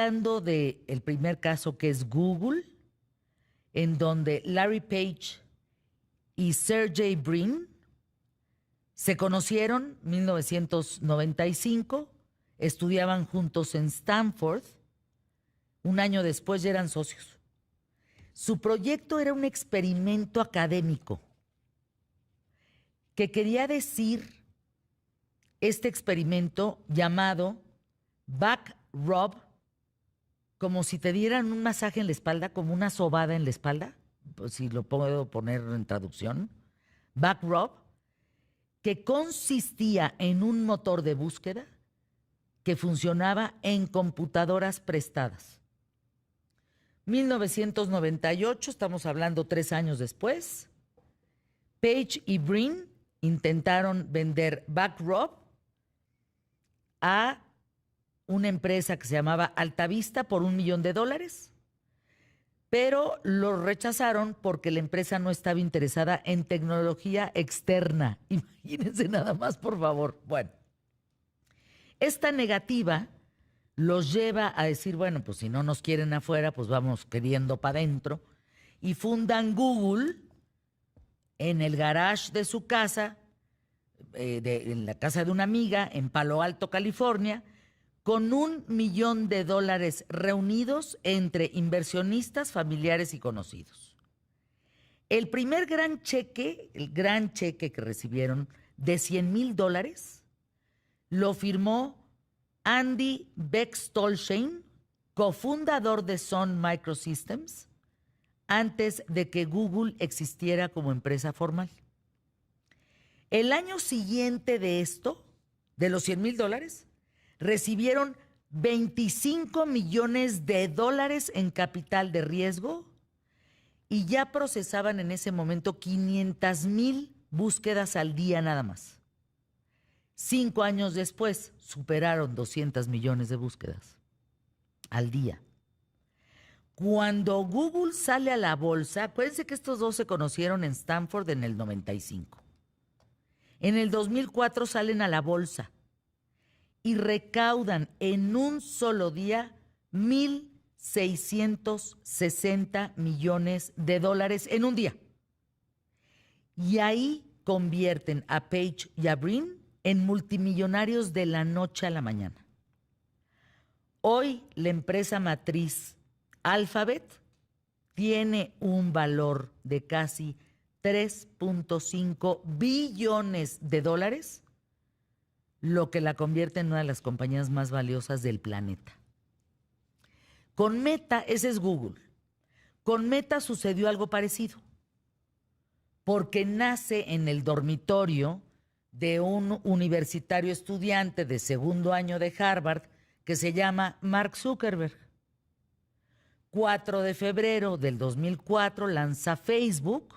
hablando del primer caso, que es Google, en donde Larry Page y Sergey Brin se conocieron en 1995, estudiaban juntos en Stanford, un año después ya eran socios. Su proyecto era un experimento académico que quería decir este experimento llamado Back Rub, como si te dieran un masaje en la espalda, como una sobada en la espalda, pues si lo puedo poner en traducción, Back Rub, que consistía en un motor de búsqueda que funcionaba en computadoras prestadas. 1998, estamos hablando 3 años después, Page y Brin intentaron vender Backrub a una empresa que se llamaba Altavista por $1 millón, pero lo rechazaron porque la empresa no estaba interesada en tecnología externa. Imagínense nada más, por favor. Bueno, esta negativa los lleva a decir, bueno, pues si no nos quieren afuera, pues vamos queriendo para adentro. Y fundan Google en el garage de su casa, en la casa de una amiga en Palo Alto, California, con $1 millón reunidos entre inversionistas, familiares y conocidos. El primer gran cheque, el gran cheque que recibieron de $100,000, lo firmó Andy Bechtolsheim, cofundador de Sun Microsystems, antes de que Google existiera como empresa formal. El año siguiente de esto, de los $100,000, recibieron $25 millones en capital de riesgo y ya procesaban en ese momento 500,000 búsquedas al día nada más. 5 años después superaron 200 millones de búsquedas al día. Cuando Google sale a la bolsa, acuérdense que estos dos se conocieron en Stanford en el 95. En el 2004 salen a la bolsa y recaudan en un solo día $1,660 millones en un día. Y ahí convierten a Page y a Brin en multimillonarios de la noche a la mañana. Hoy la empresa matriz Alphabet tiene un valor de casi $3.5 billones, lo que la convierte en una de las compañías más valiosas del planeta. Con Meta, ese es Google. Con Meta sucedió algo parecido, porque nace en el dormitorio de un universitario estudiante de segundo año de Harvard que se llama Mark Zuckerberg. 4 de febrero del 2004 lanza Facebook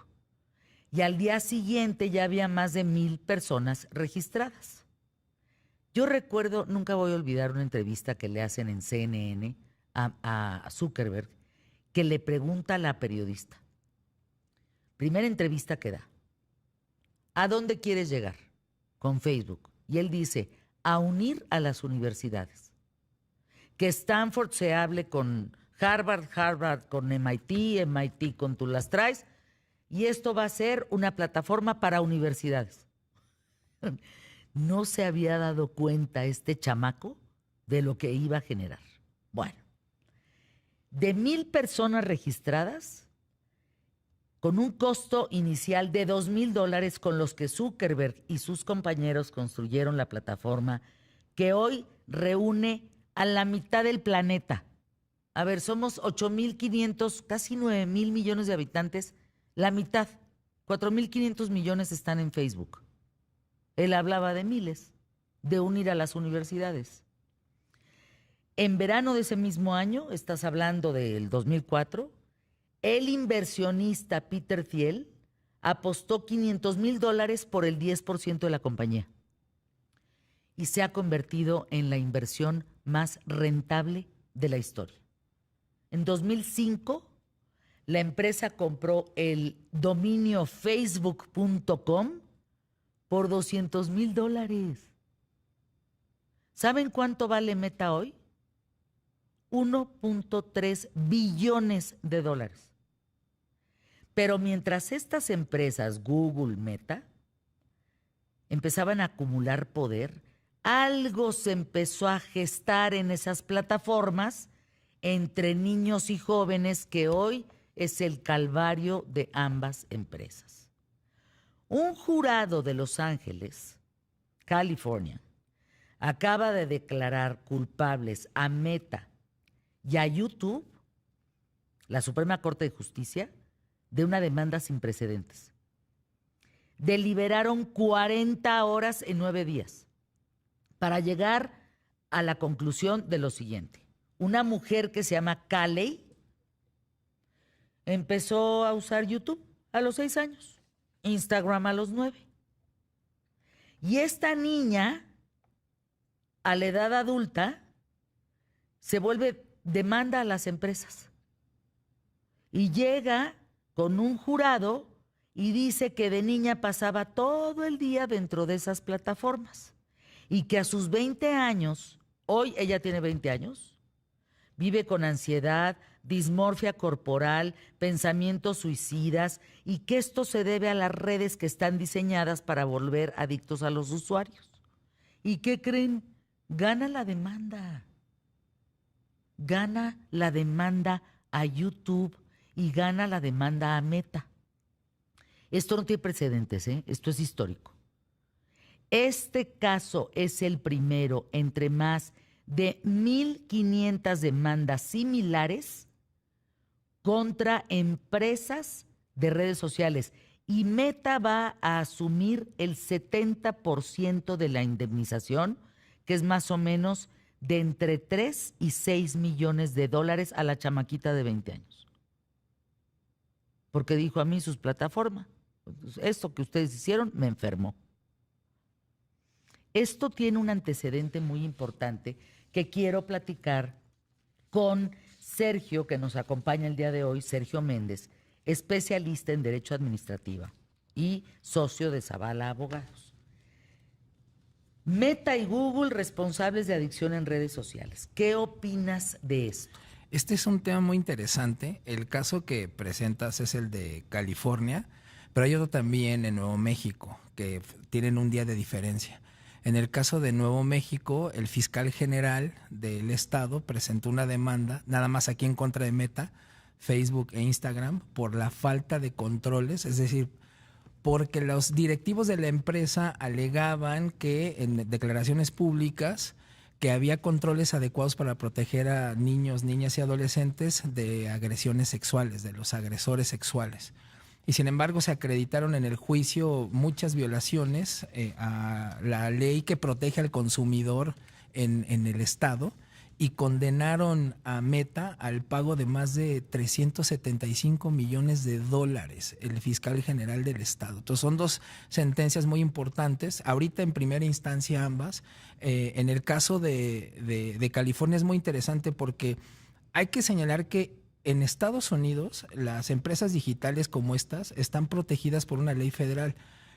y al día siguiente ya había más de 1,000 personas registradas. Yo recuerdo, nunca voy a olvidar una entrevista que le hacen en CNN a Zuckerberg, que le pregunta a la periodista, primera entrevista que da, ¿a dónde quieres llegar con Facebook? Y él dice, a unir a las universidades. Que Stanford se hable con Harvard, Harvard con MIT, MIT con tú las traes, y esto va a ser una plataforma para universidades. No se había dado cuenta este chamaco de lo que iba a generar. Bueno, de 1,000 personas registradas, con un costo inicial de $2,000 con los que Zuckerberg y sus compañeros construyeron la plataforma que hoy reúne a la mitad del planeta. A ver, somos 8,500, casi 9,000 millones de habitantes, la mitad, 4,500 millones están en Facebook. Él hablaba de miles, de unir a las universidades. En verano de ese mismo año, estás hablando del 2004, el inversionista Peter Thiel apostó $500,000 por el 10% de la compañía y se ha convertido en la inversión más rentable de la historia. En 2005, la empresa compró el dominio facebook.com por $200,000. ¿Saben cuánto vale Meta hoy? 1.3 billones de dólares. Pero mientras estas empresas, Google, Meta, empezaban a acumular poder, algo se empezó a gestar en esas plataformas entre niños y jóvenes que hoy es el calvario de ambas empresas. Un jurado de Los Ángeles, California, acaba de declarar culpables a Meta y a YouTube, la Suprema Corte de Justicia, de una demanda sin precedentes. Deliberaron 40 horas en 9 días para llegar a la conclusión de lo siguiente. Una mujer que se llama Calley empezó a usar YouTube a los 6 años, Instagram a los 9. Y esta niña, a la edad adulta, se vuelve demanda a las empresas. Y llega con un jurado y dice que de niña pasaba todo el día dentro de esas plataformas y que a sus 20 años, hoy ella tiene 20 años, vive con ansiedad, dismorfia corporal, pensamientos suicidas y que esto se debe a las redes que están diseñadas para volver adictos a los usuarios. ¿Y qué creen? Gana la demanda. Gana la demanda a YouTube y gana la demanda a Meta. Esto no tiene precedentes, ¿eh? Esto es histórico. Este caso es el primero entre más de 1,500 demandas similares contra empresas de redes sociales. Y Meta va a asumir el 70% de la indemnización, que es más o menos de entre 3 y 6 millones de dólares a la chamaquita de 20 años. Porque dijo a mí sus plataformas, esto que ustedes hicieron me enfermó. Esto tiene un antecedente muy importante que quiero platicar con Sergio, que nos acompaña el día de hoy, Sergio Méndez, especialista en Derecho Administrativo y socio de Zavala Abogados. Meta y Google responsables de adicción en redes sociales. ¿Qué opinas de esto? Este es un tema muy interesante. El caso que presentas es el de California, pero hay otro también en Nuevo México, que tienen un día de diferencia. En el caso de Nuevo México, el fiscal general del estado presentó una demanda, nada más aquí en contra de Meta, Facebook e Instagram, por la falta de controles, es decir, porque los directivos de la empresa alegaban que en declaraciones públicas que había controles adecuados para proteger a niños, niñas y adolescentes de agresiones sexuales, de los agresores sexuales. Y sin embargo se acreditaron en el juicio muchas violaciones a la ley que protege al consumidor en el estado y condenaron a Meta al pago de más de 375 millones de dólares, el fiscal general del estado. Entonces son dos sentencias muy importantes, ahorita en primera instancia ambas. En el caso de California es muy interesante porque hay que señalar que en Estados Unidos, las empresas digitales como estas están protegidas por una ley federal,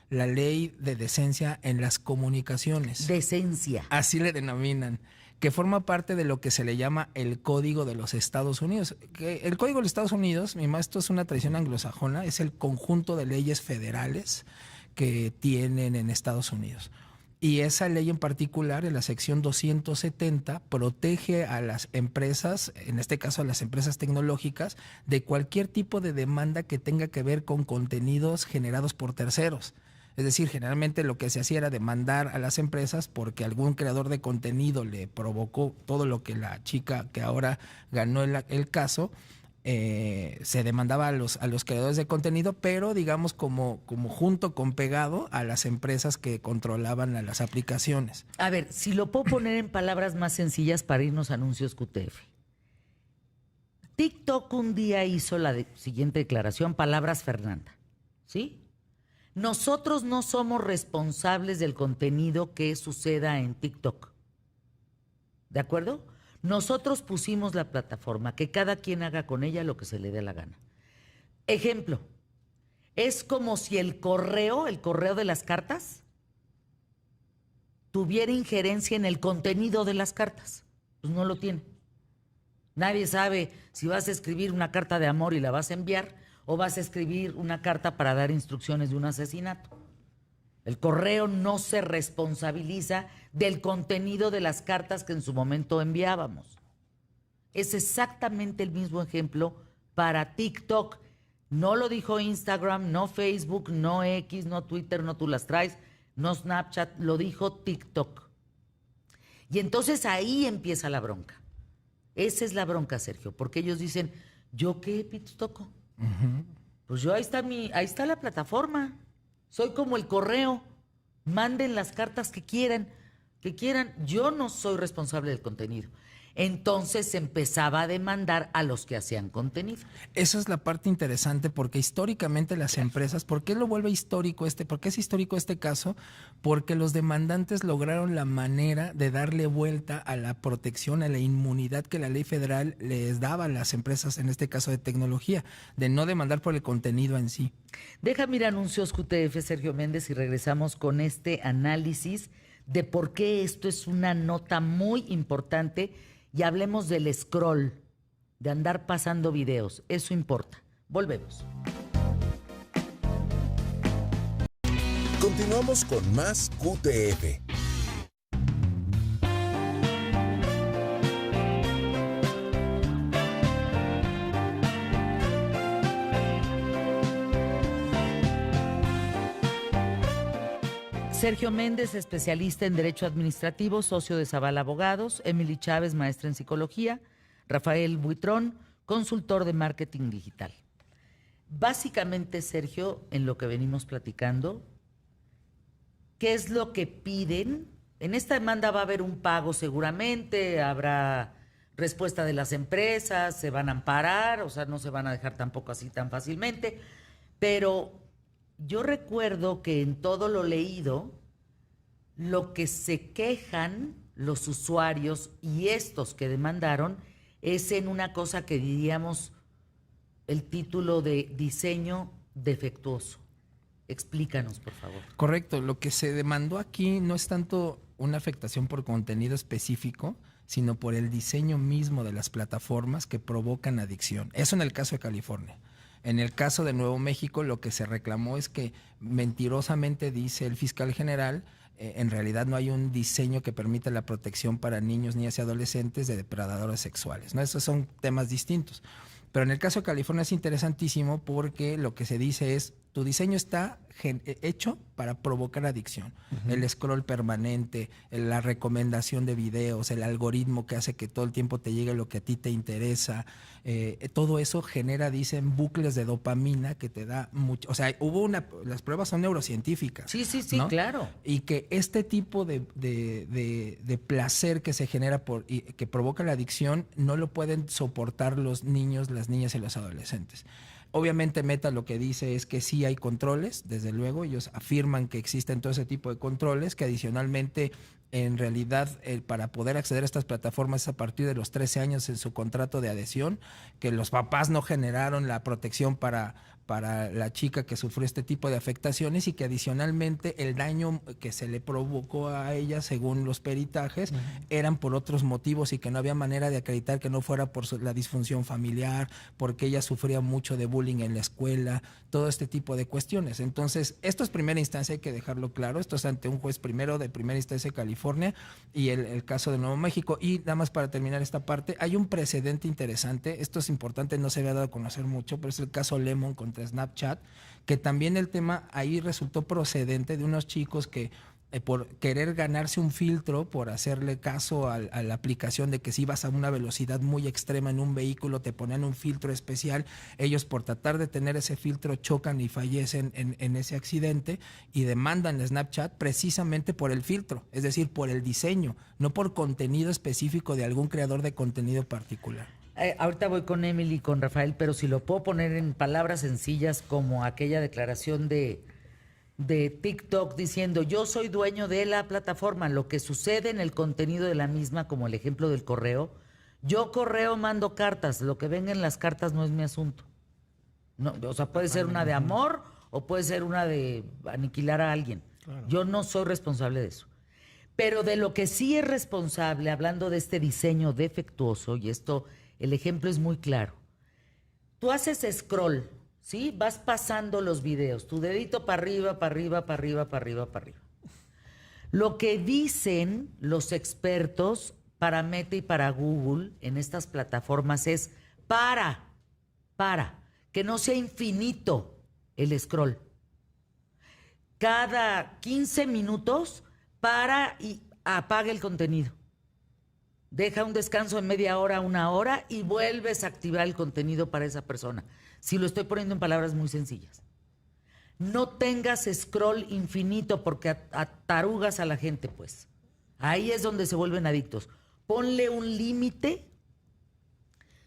la Ley de Decencia en las Comunicaciones. Decencia. Así le denominan, que forma parte de lo que se le llama el Código de los Estados Unidos. Que el Código de los Estados Unidos, mi maestro, es una tradición anglosajona, es el conjunto de leyes federales que tienen en Estados Unidos. Y esa ley en particular, en la sección 270, protege a las empresas, en este caso a las empresas tecnológicas, de cualquier tipo de demanda que tenga que ver con contenidos generados por terceros. Es decir, generalmente lo que se hacía era demandar a las empresas porque algún creador de contenido le provocó todo lo que la chica que ahora ganó el caso, se demandaba a los creadores de contenido, pero digamos como junto con pegado a las empresas que controlaban a las aplicaciones. A ver, si lo puedo poner en palabras más sencillas para irnos a anuncios QTF. TikTok un día hizo la siguiente declaración, palabras Fernanda, ¿sí? Nosotros no somos responsables del contenido que suceda en TikTok. ¿De acuerdo? Nosotros pusimos la plataforma, que cada quien haga con ella lo que se le dé la gana. Ejemplo, es como si el correo de las cartas, tuviera injerencia en el contenido de las cartas. Pues no lo tiene. Nadie sabe si vas a escribir una carta de amor y la vas a enviar o vas a escribir una carta para dar instrucciones de un asesinato. El correo no se responsabiliza del contenido de las cartas que en su momento enviábamos. Es exactamente el mismo ejemplo para TikTok. No lo dijo Instagram, no Facebook, no X, no Twitter, no Tú las traes, no Snapchat, lo dijo TikTok. Y entonces ahí empieza la bronca. Esa es la bronca, Sergio, porque ellos dicen, ¿yo qué pitos toco? Pues yo ahí está la plataforma. Soy como el correo. Manden las cartas que quieran. Yo no soy responsable del contenido. Entonces se empezaba a demandar a los que hacían contenido. Esa es la parte interesante porque históricamente las empresas, ¿por qué lo vuelve histórico por qué es histórico este caso? Porque los demandantes lograron la manera de darle vuelta a la protección, a la inmunidad que la ley federal les daba a las empresas, en este caso de tecnología, de no demandar por el contenido en sí. Déjame ir a anuncios QTF, Sergio Méndez, y regresamos con este análisis de por qué esto es una nota muy importante. Y hablemos del scroll, de andar pasando videos. Eso importa. Volvemos. Continuamos con más QTF. Sergio Méndez, especialista en Derecho Administrativo, socio de Zavala Abogados. Emily Chávez, maestra en Psicología. Rafael Buitrón, consultor de Marketing Digital. Básicamente, Sergio, en lo que venimos platicando, ¿qué es lo que piden? En esta demanda va a haber un pago seguramente, habrá respuesta de las empresas, se van a amparar, o sea, no se van a dejar tampoco así tan fácilmente, pero yo recuerdo que en todo lo leído, lo que se quejan los usuarios y estos que demandaron es en una cosa que diríamos el título de diseño defectuoso. Explícanos, por favor. Correcto, lo que se demandó aquí no es tanto una afectación por contenido específico, sino por el diseño mismo de las plataformas que provocan adicción. Eso en el caso de California. En el caso de Nuevo México, lo que se reclamó es que mentirosamente dice el fiscal general, en realidad no hay un diseño que permita la protección para niños, niñas y adolescentes de depredadores sexuales, ¿no? Esos son temas distintos. Pero en el caso de California es interesantísimo porque lo que se dice es, tu diseño está hecho para provocar adicción. El scroll permanente, la recomendación de videos, el algoritmo que hace que todo el tiempo te llegue lo que a ti te interesa, todo eso genera, dicen, bucles de dopamina que te da mucho. O sea, las pruebas son neurocientíficas. Sí, ¿no? claro. Y que este tipo de placer que se genera y que provoca la adicción no lo pueden soportar los niños, las niñas y los adolescentes. Obviamente Meta lo que dice es que sí hay controles, desde luego, ellos afirman que existen todo ese tipo de controles, que adicionalmente en realidad para poder acceder a estas plataformas es a partir de los 13 años en su contrato de adhesión, que los papás no generaron la protección para la chica que sufrió este tipo de afectaciones y que adicionalmente el daño que se le provocó a ella, según los peritajes, eran por otros motivos y que no había manera de acreditar que no fuera por la disfunción familiar, porque ella sufría mucho de bullying en la escuela, todo este tipo de cuestiones. Entonces, esto es primera instancia, hay que dejarlo claro, esto es ante un juez primero de primera instancia de California y el caso de Nuevo México. Y nada más para terminar esta parte, hay un precedente interesante, esto es importante, no se había dado a conocer mucho, pero es el caso Lemon contra Snapchat, que también el tema ahí resultó procedente de unos chicos que por querer ganarse un filtro, por hacerle caso a la aplicación de que si ibas a una velocidad muy extrema en un vehículo te ponían un filtro especial, ellos por tratar de tener ese filtro chocan y fallecen en ese accidente y demandan a Snapchat precisamente por el filtro, es decir, por el diseño, no por contenido específico de algún creador de contenido particular. Ahorita voy con Emily y con Rafael, pero si lo puedo poner en palabras sencillas como aquella declaración de TikTok diciendo yo soy dueño de la plataforma, lo que sucede en el contenido de la misma, como el ejemplo del correo, yo correo mando cartas, lo que venga en las cartas no es mi asunto. No, o sea, puede ser una de amor o puede ser una de aniquilar a alguien. Claro. Yo no soy responsable de eso. Pero de lo que sí es responsable, hablando de este diseño defectuoso, y esto El ejemplo es muy claro. Tú haces scroll, ¿sí? Vas pasando los videos, tu dedito para arriba, para arriba, para arriba, para arriba, para arriba. Lo que dicen los expertos para Meta y para Google en estas plataformas es para, que no sea infinito el scroll. Cada 15 minutos para y apaga el contenido. Deja un descanso en media hora, 1 hora y vuelves a activar el contenido para esa persona. Si lo estoy poniendo en palabras muy sencillas. No tengas scroll infinito porque atarugas a la gente, pues. Ahí es donde se vuelven adictos. Ponle un límite.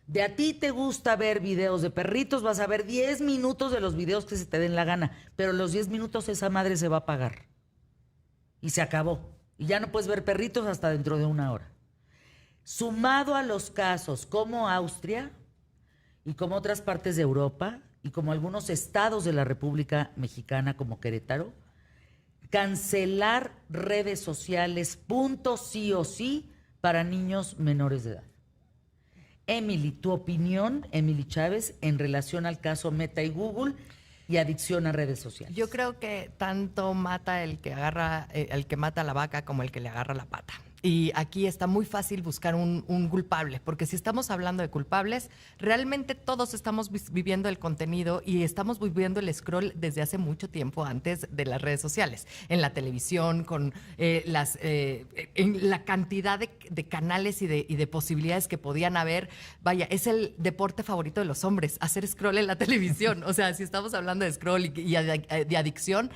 De a ti te gusta ver videos de perritos, vas a ver 10 minutos de los videos que se te den la gana, pero los 10 minutos esa madre se va a apagar. Y se acabó. Y ya no puedes ver perritos hasta dentro de 1 hora. Sumado a los casos como Austria y como otras partes de Europa y como algunos estados de la República Mexicana como Querétaro, cancelar redes sociales, punto sí o sí, para niños menores de edad. Emily, tu opinión, Emily Chávez, en relación al caso Meta y Google y adicción a redes sociales. Yo creo que tanto mata el que mata a la vaca como el que le agarra la pata. Y aquí está muy fácil buscar un culpable, porque si estamos hablando de culpables, realmente todos estamos viviendo el contenido y estamos viviendo el scroll desde hace mucho tiempo antes de las redes sociales, en la televisión, con en la cantidad de canales y de posibilidades que podían haber. Vaya, es el deporte favorito de los hombres, hacer scroll en la televisión. O sea, si estamos hablando de scroll y de adicción,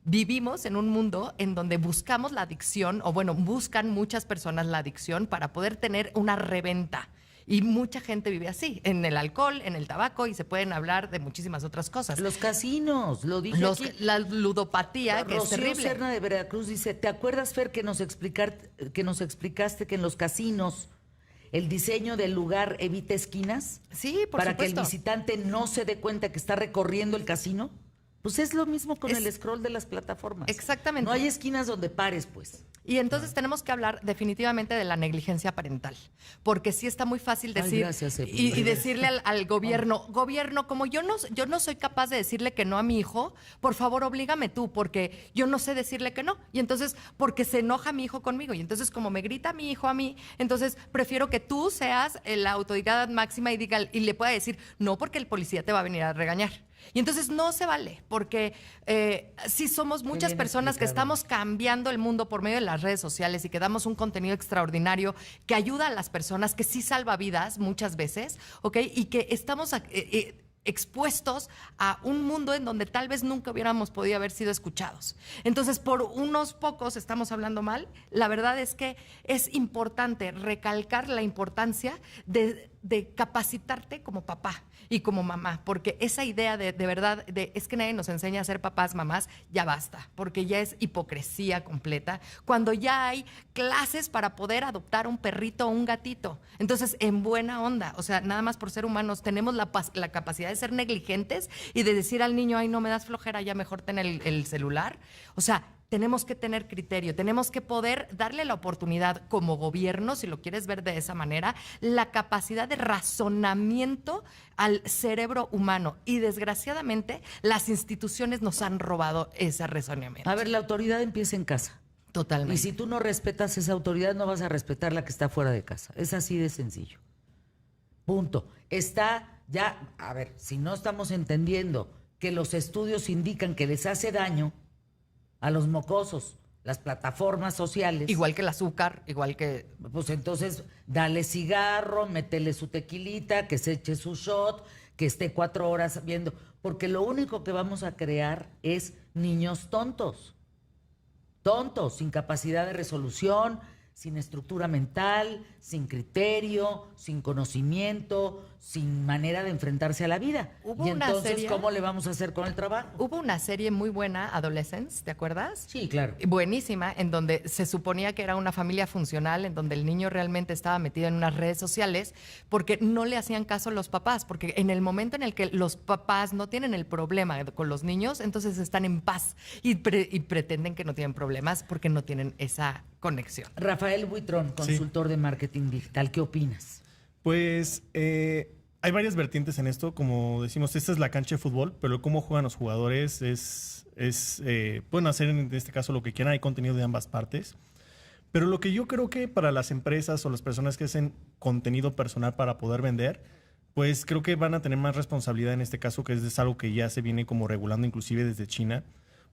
vivimos en un mundo en donde buscamos la adicción, o bueno, buscan muchas personas la adicción para poder tener una reventa. Y mucha gente vive así, en el alcohol, en el tabaco, y se pueden hablar de muchísimas otras cosas. Los casinos, lo dije aquí. La ludopatía, que es terrible. Rocío Serna de Veracruz dice, ¿te acuerdas, Fer, que nos explicaste que en los casinos el diseño del lugar evita esquinas? Sí, por para supuesto. que el visitante no se dé cuenta que está recorriendo el casino. Pues es lo mismo con el scroll de las plataformas. Exactamente. No hay esquinas donde pares, pues. Y entonces tenemos que hablar definitivamente de la negligencia parental, porque sí está muy fácil decir gracias, y decirle al gobierno, como yo no soy capaz de decirle que no a mi hijo, por favor oblígame tú, porque yo no sé decirle que no. Y entonces, porque se enoja mi hijo conmigo, y entonces como me grita mi hijo a mí, entonces prefiero que tú seas la autoridad máxima y le pueda decir, no, porque el policía te va a venir a regañar. Y entonces no se vale, porque sí somos muchas personas que estamos cambiando el mundo por medio de las redes sociales y que damos un contenido extraordinario que ayuda a las personas, que sí salva vidas muchas veces, ¿ok? Y que estamos expuestos a un mundo en donde tal vez nunca hubiéramos podido haber sido escuchados. Entonces, por unos pocos estamos hablando mal. La verdad es que es importante recalcar la importancia de capacitarte como papá y como mamá, porque esa idea de verdad, es que nadie nos enseña a ser papás, mamás, ya basta, porque ya es hipocresía completa, cuando ya hay clases para poder adoptar un perrito o un gatito. Entonces, en buena onda, o sea, nada más por ser humanos, tenemos la capacidad de ser negligentes y de decir al niño, ay, no me das flojera, ya mejor ten el celular. O sea, tenemos que tener criterio, tenemos que poder darle la oportunidad como gobierno, si lo quieres ver de esa manera, la capacidad de razonamiento al cerebro humano. Y desgraciadamente, las instituciones nos han robado ese razonamiento. A ver, la autoridad empieza en casa. Totalmente. Y si tú no respetas esa autoridad, no vas a respetar la que está fuera de casa. Es así de sencillo. Punto. Está ya, a ver, si no estamos entendiendo que los estudios indican que les hace daño a los mocosos las plataformas sociales. Igual que el azúcar, igual que... Pues entonces, dale cigarro, métele su tequilita, que se eche su shot, que esté 4 horas viendo. Porque lo único que vamos a crear es niños tontos. Tontos, sin capacidad de resolución, sin estructura mental, sin criterio, sin conocimiento, sin manera de enfrentarse a la vida. Y entonces, ¿cómo le vamos a hacer con el trabajo? Hubo una serie muy buena, Adolescence, ¿te acuerdas? Sí, claro. Buenísima, en donde se suponía que era una familia funcional, en donde el niño realmente estaba metido en unas redes sociales porque no le hacían caso a los papás, porque en el momento en el que los papás no tienen el problema con los niños, entonces están en paz y pretenden que no tienen problemas porque no tienen esa conexión. Rafael Buitrón, consultor de marketing digital, ¿qué opinas? Pues hay varias vertientes en esto. Como decimos, esta es la cancha de fútbol, pero cómo juegan los jugadores pueden hacer en este caso lo que quieran. Hay contenido de ambas partes. Pero lo que yo creo que para las empresas o las personas que hacen contenido personal para poder vender, pues creo que van a tener más responsabilidad en este caso, que es algo que ya se viene como regulando inclusive desde China,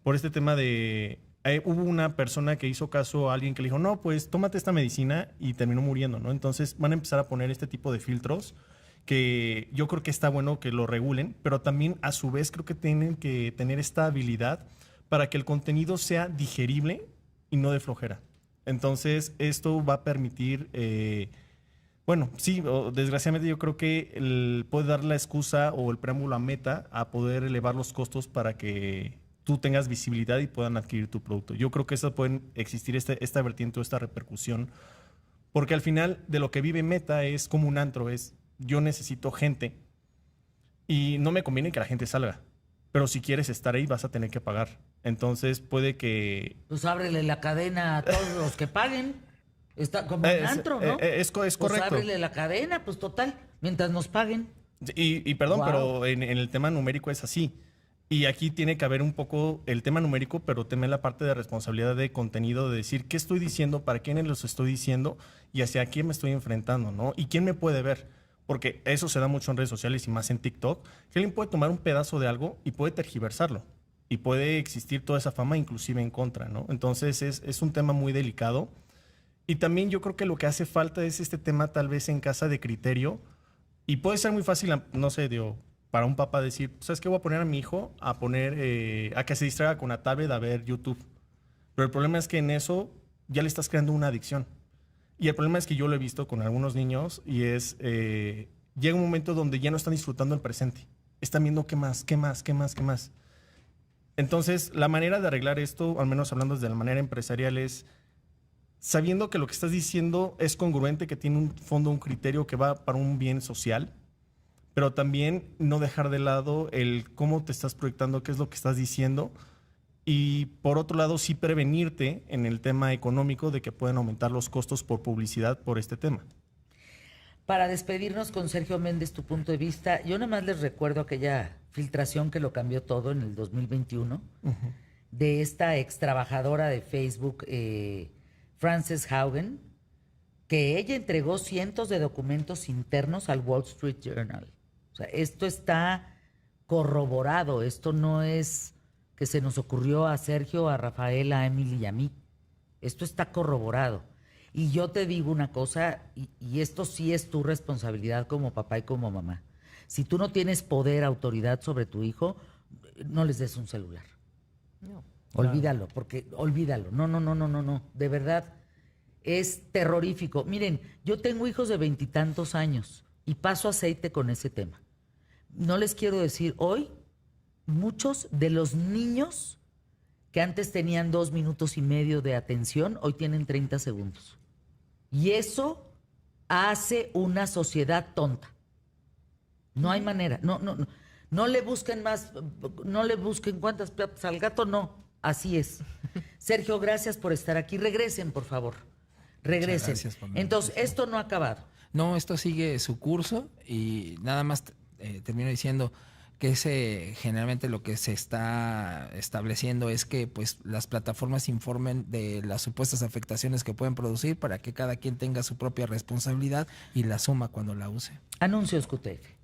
por este tema de... hubo una persona que hizo caso a alguien que le dijo, no, pues tómate esta medicina y terminó muriendo, ¿no? Entonces van a empezar a poner este tipo de filtros que yo creo que está bueno que lo regulen, pero también a su vez creo que tienen que tener esta habilidad para que el contenido sea digerible y no de flojera. Entonces esto va a permitir... bueno, sí, desgraciadamente yo creo que puede dar la excusa o el preámbulo a Meta a poder elevar los costos para que tú tengas visibilidad y puedan adquirir tu producto. Yo creo que eso puede existir esta vertiente o esta repercusión, porque al final de lo que vive Meta es como un antro, es yo necesito gente y no me conviene que la gente salga, pero si quieres estar ahí vas a tener que pagar. Entonces puede que... Pues ábrele la cadena a todos los que paguen. Está como un antro, ¿no? Es Pues correcto. ábrele la cadena, pues total, mientras nos paguen. Y perdón, Wow. pero en el tema numérico es así. Y aquí tiene que haber un poco el tema numérico, pero también la parte de responsabilidad de contenido, de decir qué estoy diciendo, para quiénes los estoy diciendo y hacia quién me estoy enfrentando, ¿no? Y quién me puede ver. Porque eso se da mucho en redes sociales y más en TikTok, que alguien puede tomar un pedazo de algo y puede tergiversarlo. Y puede existir toda esa fama inclusive en contra, ¿no? Entonces es un tema muy delicado. Y también yo creo que lo que hace falta es este tema tal vez en casa de criterio. Y puede ser muy fácil, no sé, digo, para un papá decir, ¿sabes qué? Voy a poner a mi hijo a que se distraiga con la tablet a ver YouTube. Pero el problema es que en eso ya le estás creando una adicción. Y el problema es que yo lo he visto con algunos niños y llega un momento donde ya no están disfrutando el presente. Están viendo qué más, qué más, qué más, qué más. Entonces, la manera de arreglar esto, al menos hablando desde la manera empresarial, es sabiendo que lo que estás diciendo es congruente, que tiene un fondo, un criterio que va para un bien social, pero también no dejar de lado el cómo te estás proyectando, qué es lo que estás diciendo, y por otro lado sí prevenirte en el tema económico de que pueden aumentar los costos por publicidad por este tema. Para despedirnos con Sergio Méndez, tu punto de vista, yo nada más les recuerdo aquella filtración que lo cambió todo en el 2021, de esta ex trabajadora de Facebook, Frances Haugen, que ella entregó cientos de documentos internos al Wall Street Journal. O sea, esto está corroborado, esto no es que se nos ocurrió a Sergio, a Rafael, a Emily y a mí. Esto está corroborado. Y yo te digo una cosa, y esto sí es tu responsabilidad como papá y como mamá. Si tú no tienes poder, autoridad sobre tu hijo, no les des un celular. No. Olvídalo, porque olvídalo. No. De verdad, es terrorífico. Miren, yo tengo hijos de 20 y tantos años y paso aceite con ese tema. No les quiero decir, hoy, muchos de los niños que antes tenían 2 minutos y medio de atención, hoy tienen 30 segundos. Y eso hace una sociedad tonta. No hay manera. No le busquen más, no le busquen cuántas patas al gato, no. Así es. Sergio, gracias por estar aquí. Regresen, por favor. Regresen. Gracias por la Entonces, invitación. esto no ha acabado. No, esto sigue su curso y nada más termino diciendo que generalmente lo que se está estableciendo es que pues las plataformas informen de las supuestas afectaciones que pueden producir para que cada quien tenga su propia responsabilidad y la asuma cuando la use. Anuncios QTF.